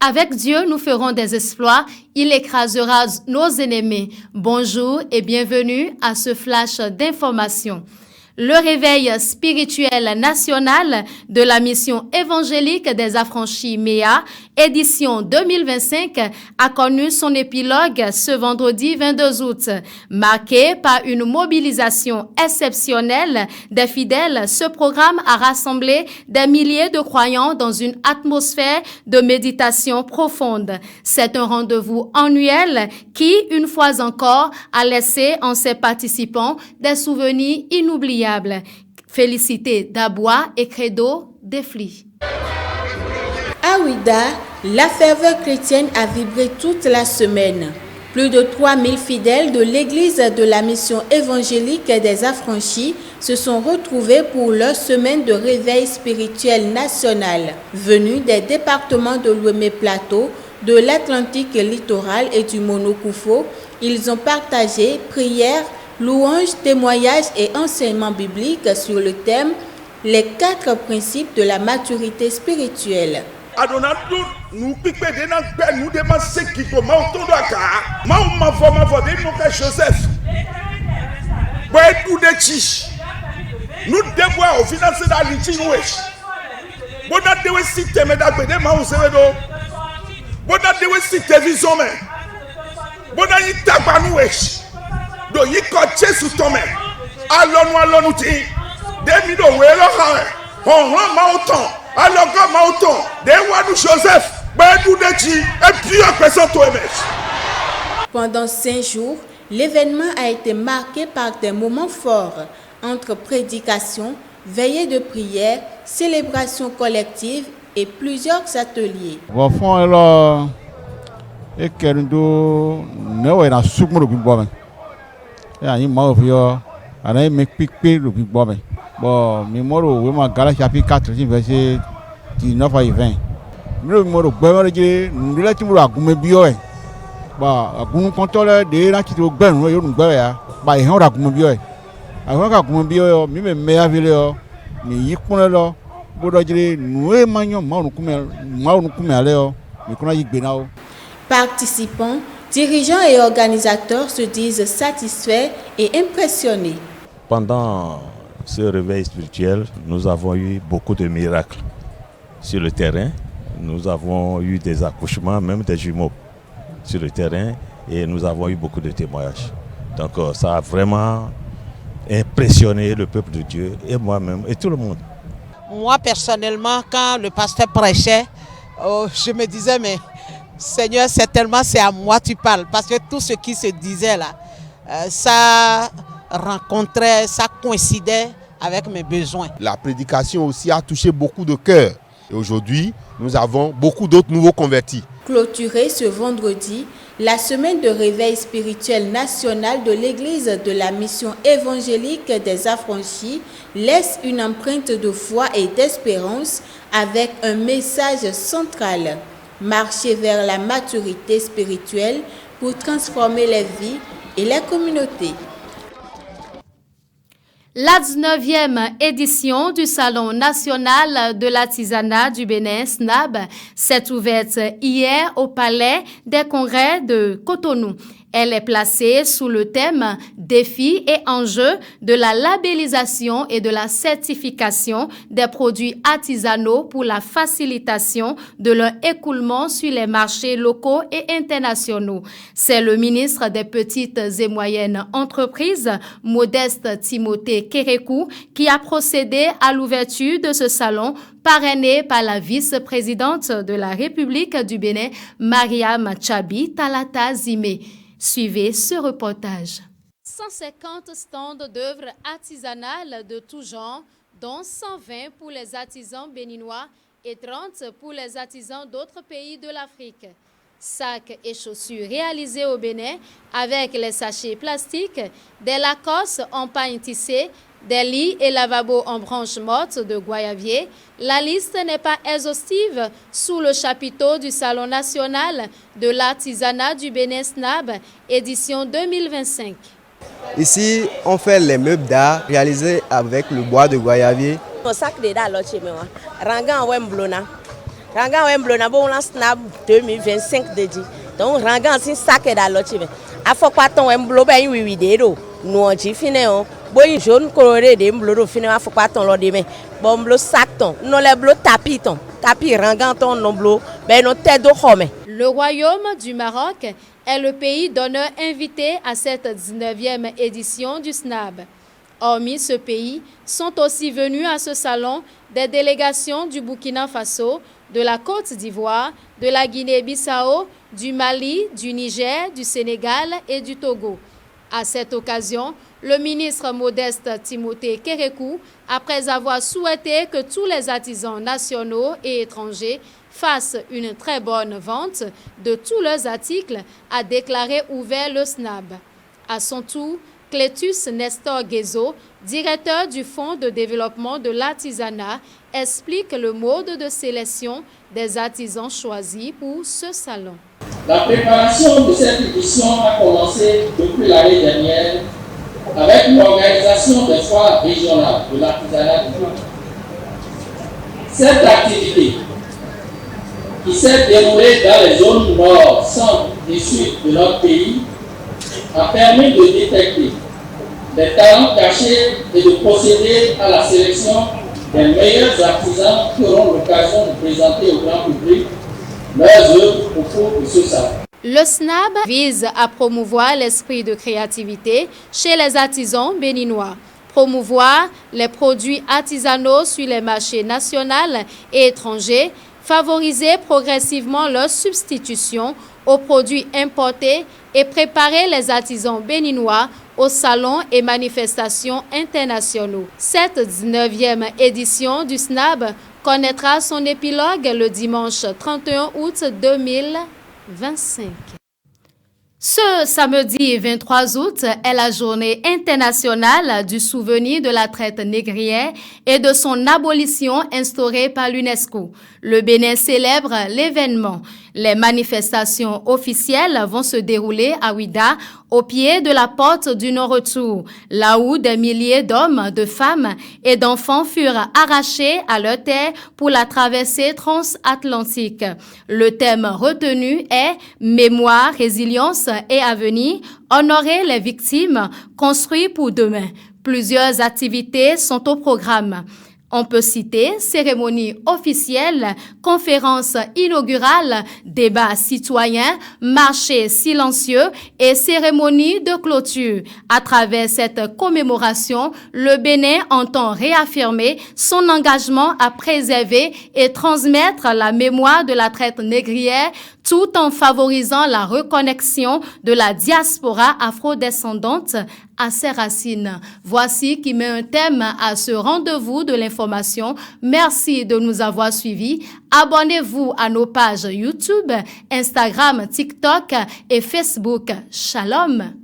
Avec Dieu, nous ferons des exploits. Il écrasera nos ennemis. Bonjour et bienvenue à ce flash d'information. Le réveil spirituel national de la mission évangélique des affranchis MEA, édition 2025, a connu son épilogue ce vendredi 22 août. Marqué par une mobilisation exceptionnelle des fidèles, ce programme a rassemblé des milliers de croyants dans une atmosphère de méditation profonde. C'est un rendez-vous annuel qui, une fois encore, a laissé en ses participants des souvenirs inoubliables. Félicité d'Abois et Credo Defli. À Ouidah, la ferveur chrétienne a vibré toute la semaine. Plus de 3000 fidèles de l'église de la mission évangélique des affranchis se sont retrouvés pour leur semaine de réveil spirituel national. Venus des départements de l'Ouémé-Plateau, de l'Atlantique littoral et du Monokoufo, ils ont partagé prières, louanges, témoignages et enseignements bibliques sur le thème « Les 4 principes de la maturité spirituelle ». Nous piquons nous demandons ce qui peut Joseph. Nous devons financer la litige. Nous devons citer mes dates de ma ousedo. Nous devons citer vision. Nous devons tabanou. Do yi koche sous ton main. Allons-nous ti. Demi do welo ha. On ma autant. Alors que ma autant. De wadu Joseph. Bedou de ti. Et puis on présente toi Pendant 5 jours, l'événement a été marqué par des moments forts entre prédications, veillées de prière, célébrations collectives et plusieurs ateliers. Ni mauvio ana me pique le big bob bon mémoire oui ma Galates chapitre 4 verset 19 à 20 le mémoire gbe je nous la ti mo agun bio e ba agun contrôle de la ti to gbe nu yo nu gbe ya ba e han ra agun bio e àwọn ka agun bio mi me avile o mi yi kun lo bodo je nu e manyo ma onu kume ale o mi kuna yi gbe na o. Participants, dirigeants et organisateurs se disent satisfaits et impressionnés. Pendant ce réveil spirituel, nous avons eu beaucoup de miracles sur le terrain. Nous avons eu des accouchements, même des jumeaux sur le terrain, et nous avons eu beaucoup de témoignages. Donc ça a vraiment impressionné le peuple de Dieu et moi-même et tout le monde. Moi personnellement, quand le pasteur prêchait, je me disais mais Seigneur, c'est à moi tu parles, parce que tout ce qui se disait là, ça rencontrait, ça coïncidait avec mes besoins. La prédication aussi a touché beaucoup de cœurs. Et aujourd'hui, nous avons beaucoup d'autres nouveaux convertis. Clôturée ce vendredi, la semaine de réveil spirituel national de l'église de la mission évangélique des affranchis laisse une empreinte de foi et d'espérance avec un message central. Marcher vers la maturité spirituelle pour transformer les vies et les communautés. La 19e édition du Salon national de l'artisanat du Bénin, SNAB, s'est ouverte hier au Palais des Congrès de Cotonou. Elle est placée sous le thème « Défis et enjeux de la labellisation et de la certification des produits artisanaux pour la facilitation de leur écoulement sur les marchés locaux et internationaux ». C'est le ministre des Petites et Moyennes Entreprises, Modeste Timothée Kérékou, qui a procédé à l'ouverture de ce salon parrainé par la vice-présidente de la République du Bénin, Mariam Tchabi Talata Zimé. Suivez ce reportage. 150 stands d'œuvres artisanales de tout genre, dont 120 pour les artisans béninois et 30 pour les artisans d'autres pays de l'Afrique. Sacs et chaussures réalisés au Bénin avec les sachets plastiques, des Lacoste en pagne tissée, des lits et lavabos en branches mortes de Guayavier. La liste n'est pas exhaustive sous le chapiteau du Salon national de l'artisanat du Bénin SNAB, édition 2025. Ici, on fait les meubles d'art réalisés avec le bois de Guayavier. Rangan wemblo na bon lan snap 2025 de di. Donc rangan sin saké da loti ben. Afo kwa ton wemblo ben oui de do. Nou anji fine on. Boy jaune coloré de mblo do fine afo kwa ton lo de men. Bon mblo sac ton. Non le blo tapis ton. Tapis rangan ton non blo ben non tête do xome. Le royaume du Maroc est le pays d'honneur invité à cette 19e édition du SNAB. Hormis ce pays, sont aussi venus à ce salon des délégations du Burkina Faso, de la Côte d'Ivoire, de la Guinée-Bissau, du Mali, du Niger, du Sénégal et du Togo. À cette occasion, le ministre Modeste Timothée Kérékou, après avoir souhaité que tous les artisans nationaux et étrangers fassent une très bonne vente de tous leurs articles, a déclaré ouvert le SNAB. À son tour, Clétus Nestor Guézo, directeur du Fonds de développement de l'artisanat, explique le mode de sélection des artisans choisis pour ce salon. La préparation de cette édition a commencé depuis l'année dernière avec l'organisation des foires régionales de l'artisanat du Maroc. Cette activité, qui s'est déroulée dans les zones nord, centre et sud de notre pays, a permis de détecter des talents cachés et de procéder à la sélection des meilleurs artisans qui auront l'occasion de présenter au grand public leurs œuvres au cours de ce salon. Le SNAB vise à promouvoir l'esprit de créativité chez les artisans béninois, promouvoir les produits artisanaux sur les marchés nationaux et étrangers, favoriser progressivement leur substitution aux produits importés et préparer les artisans béninois aux salons et manifestations internationaux. Cette 19e édition du SNAB connaîtra son épilogue le dimanche 31 août 2025. Ce samedi 23 août est la journée internationale du souvenir de la traite négrière et de son abolition instaurée par l'UNESCO. Le Bénin célèbre l'événement. Les manifestations officielles vont se dérouler à Ouidah, au pied de la porte du non-retour, là où des milliers d'hommes, de femmes et d'enfants furent arrachés à leur terre pour la traversée transatlantique. Le thème retenu est « Mémoire, résilience et avenir, honorer les victimes, construire pour demain ». Plusieurs activités sont au programme. On peut citer cérémonie officielle, conférence inaugurale, débat citoyen, marché silencieux et cérémonie de clôture. À travers cette commémoration, le Bénin entend réaffirmer son engagement à préserver et transmettre la mémoire de la traite négrière tout en favorisant la reconnexion de la diaspora afrodescendante à ses racines. Voici qui met un thème à ce rendez-vous de l'information. Merci de nous avoir suivis. Abonnez-vous à nos pages YouTube, Instagram, TikTok et Facebook. Shalom.